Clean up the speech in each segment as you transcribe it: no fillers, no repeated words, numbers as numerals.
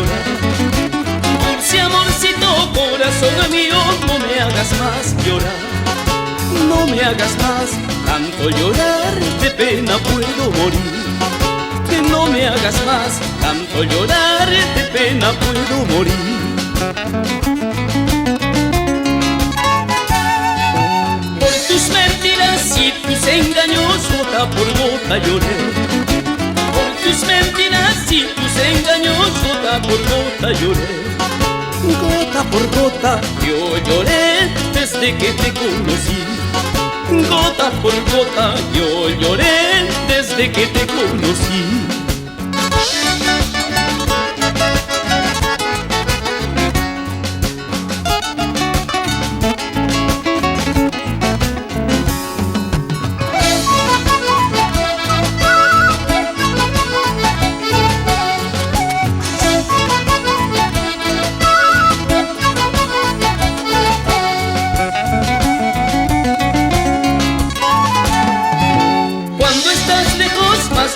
llorar. Dulce amorcito, corazón mío, no me hagas más llorar. No me hagas más tanto llorar, de pena puedo morir. Que no me hagas más tanto llorar, de pena puedo morir. Por tus mentiras y tus engaños, gota por gota lloré. Por tus mentiras y tus engaños, gota por gota lloré. Gota por gota yo lloré desde que te conocí. Gota por gota yo lloré desde que te conocí.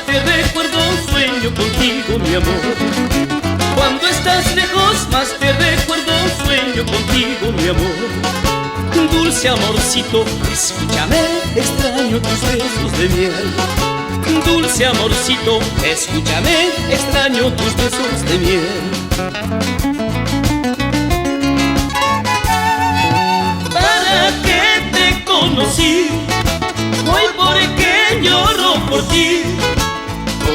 Te recuerdo, sueño contigo, mi amor. Cuando estás lejos, más te recuerdo, sueño contigo, mi amor. Dulce amorcito, escúchame, extraño tus besos de miel. Dulce amorcito, escúchame, extraño tus besos de miel. ¿Para qué te conocí? Hoy porque lloro por ti.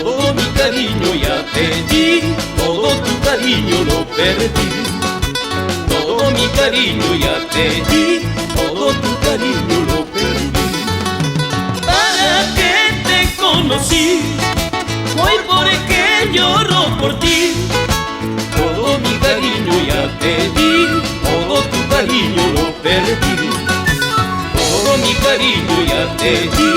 Todo mi cariño ya te di, todo tu cariño lo perdí. Todo mi cariño ya te di, todo tu cariño lo perdí. ¿Para qué te conocí? Hoy porque lloro por ti. Todo mi cariño ya te di, todo tu cariño lo perdí. Todo mi cariño ya te di.